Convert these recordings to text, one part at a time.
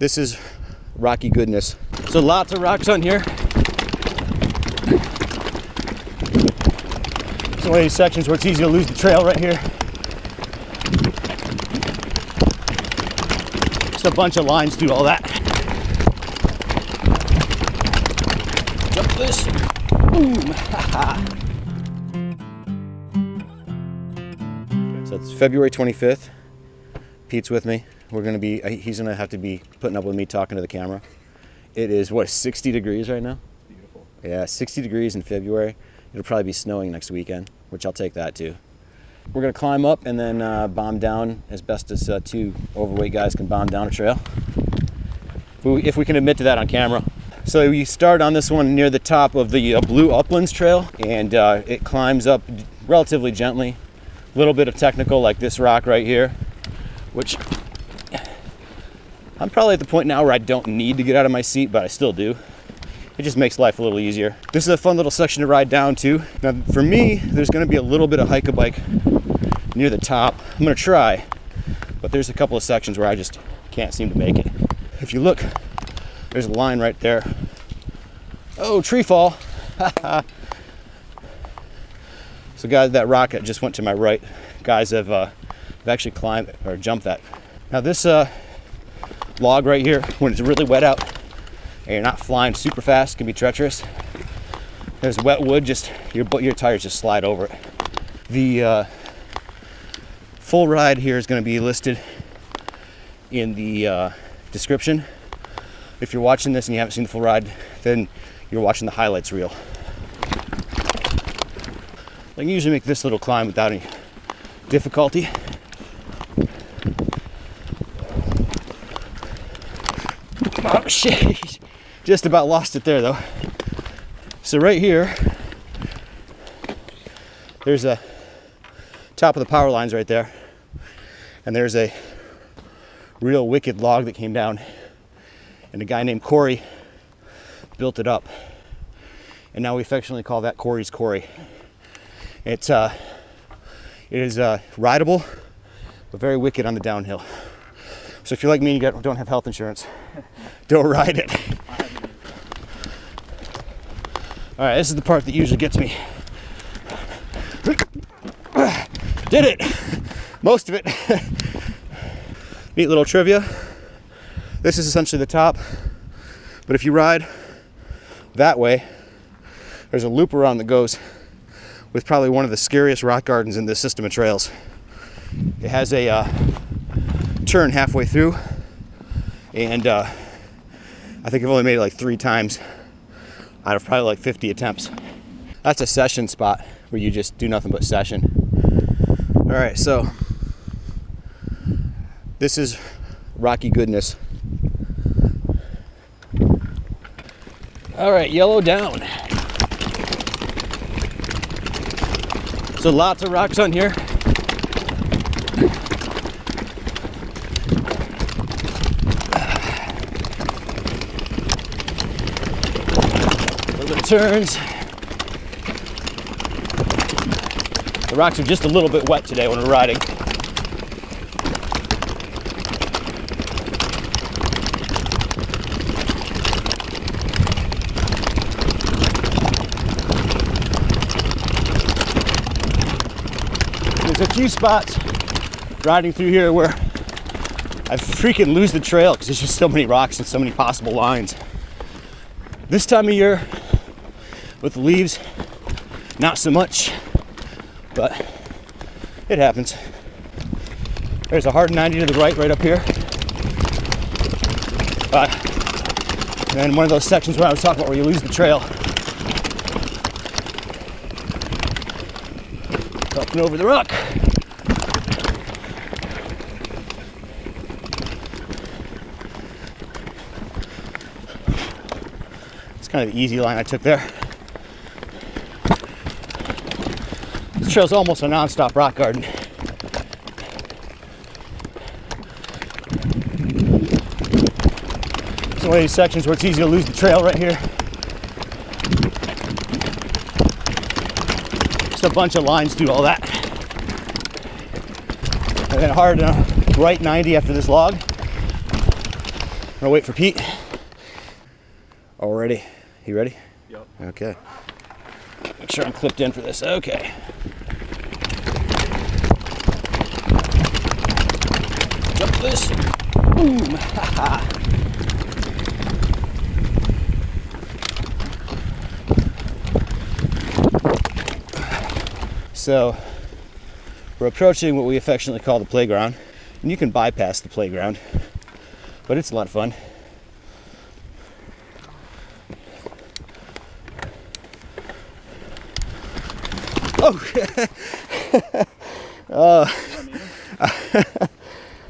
This is rocky goodness. So lots of rocks on here. It's one of these sections where it's easy to lose the trail right here. Just a bunch of lines through all that. Jump this. Boom. So it's February 25th. Pete's with me. He's gonna have to be putting up with me talking to the camera. It is, what, 60 degrees right now? Beautiful. Yeah, 60 degrees in February. It'll probably be snowing next weekend, which I'll take that too. We're gonna climb up and then bomb down as best as two overweight guys can bomb down a trail. If we can admit to that on camera. So we start on this one near the top of the Blue Uplands Trail, and it climbs up relatively gently. A little bit of technical, like this rock right here, which I'm probably at the point now where I don't need to get out of my seat, but I still do. It just makes life a little easier. This is a fun little section to ride down to. Now for me, there's gonna be a little bit of hike-a-bike near the top. I'm gonna try, but there's a couple of sections where I just can't seem to make it. If you look, there's a line right there. Oh, tree fall. So guys, that rock that just went to my right, guys have actually climbed or jumped that. Now this log right here, when it's really wet out and you're not flying super fast, can be treacherous. There's wet wood, just your tires just slide over it. The full ride here is going to be listed in the description. If you're watching this and you haven't seen the full ride, then you're watching the highlights reel. I can usually make this little climb without any difficulty. Oh shit, just about lost it there though. So right here, there's a top of the power lines right there, and there's a real wicked log that came down, and a guy named Corey built it up, and now we affectionately call that Corey's Corey. It is rideable, but very wicked on the downhill. So if you're like me and you don't have health insurance, don't ride it. All right, this is the part that usually gets me. Did it, most of it. Neat little trivia. This is essentially the top, but if you ride that way, there's a loop around that goes with probably one of the scariest rock gardens in this system of trails. It has a turn halfway through, and I think I've only made it like 3 times out of probably like 50 attempts. That's a session spot where you just do nothing but session. All right, so this is rocky goodness. All right, yellow down. So lots of rocks on here. A little bit of turns. The rocks are just a little bit wet today when we're riding. There's a few spots riding through here where I freaking lose the trail because there's just so many rocks and so many possible lines. This time of year with the leaves, not so much, but it happens. There's a hard 90 to the right up here. And then one of those sections where I was talking about where you lose the trail. Up and over the rock. It's kind of the easy line I took there. This trail's almost a non-stop rock garden. It's one of these sections where it's easy to lose the trail right here. Just a bunch of lines through all that. And then hard right 90 after this log. gonna wait for Pete. Already. You ready? Yep. Okay. Make sure I'm clipped in for this. Okay. Jump this. Boom. So we're approaching what we affectionately call the playground. And you can bypass the playground, but it's a lot of fun. Oh,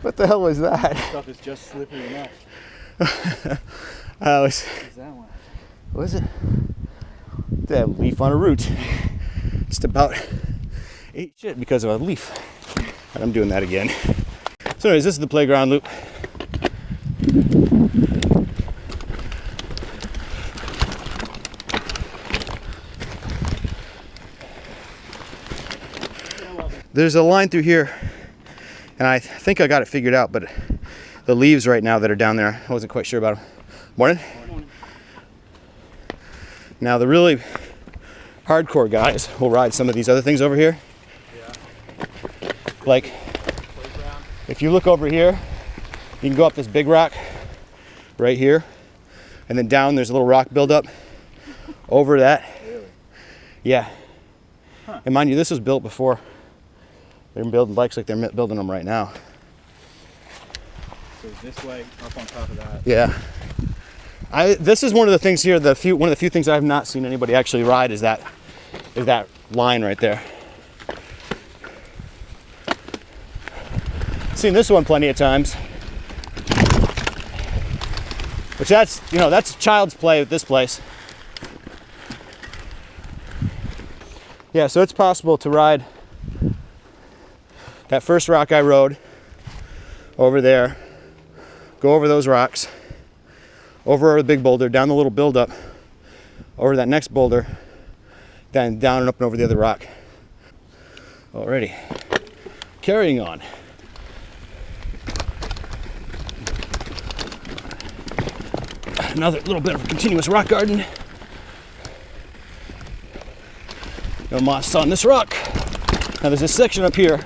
what the hell was that? This stuff is just slippery enough. Was that one? What was it? That leaf on a root. Just about ate shit because of a leaf. And I'm doing that again. So anyways, this is the playground loop. There's a line through here, and I think I got it figured out, but the leaves right now that are down there, I wasn't quite sure about them. Morning? Morning. Now the really hardcore guys will ride some of these other things over here. Yeah. Like, Playground. if you look over here, you can go up this big rock right here, and then down there's a little rock buildup over that. Really? Yeah. Huh. And mind you, this was built before. They're building bikes like they're building them right now. So this way, up on top of that. Yeah. This is one of the things here. One of the few things I have not seen anybody actually ride is that line right there. Seen this one plenty of times. Which that's child's play at this place. Yeah, so it's possible to ride that first rock I rode over there, go over those rocks, over a big boulder, down the little buildup, over that next boulder, then down and up and over the other rock. Alrighty, carrying on. Another little bit of a continuous rock garden. No moss on this rock. Now there's this section up here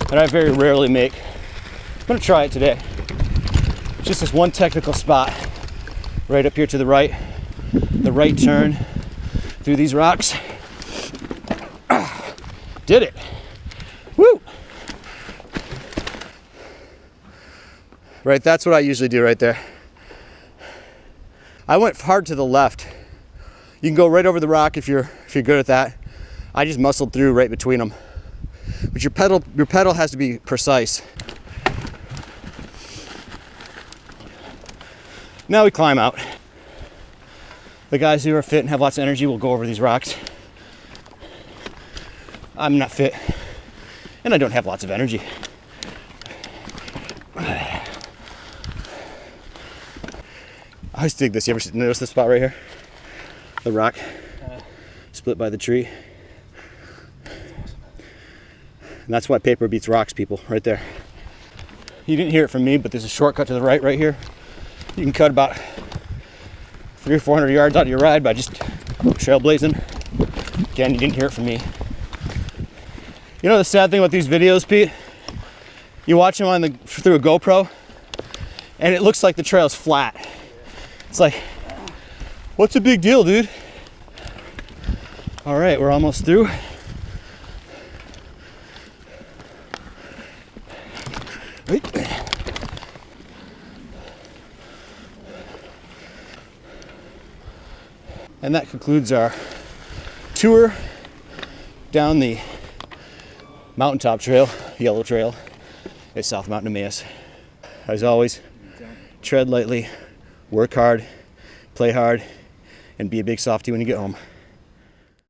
that I very rarely make. I'm gonna try it today. Just this one technical spot right up here to the right turn through these rocks. Did it. Woo! Right, that's what I usually do right there. I went hard to the left. You can go right over the rock if you're good at that. I just muscled through right between them. But your pedal has to be precise. Now we climb out. The guys who are fit and have lots of energy will go over these rocks. I'm not fit, and I don't have lots of energy. I always dig this. You ever notice this spot right here? The rock split by the tree. And that's why paper beats rocks, people, right there. You didn't hear it from me, but there's a shortcut to the right here. You can cut about 300 or 400 yards out of your ride by just trailblazing. Again, you didn't hear it from me. You know the sad thing about these videos, Pete? You watch them through a GoPro, and it looks like the trail's flat. It's like, what's the big deal, dude? All right, we're almost through. And that concludes our tour down the Mountaintop Trail, Yellow Trail at South Mountain Emmaus. As always, tread lightly, work hard, play hard, and be a big softy when you get home.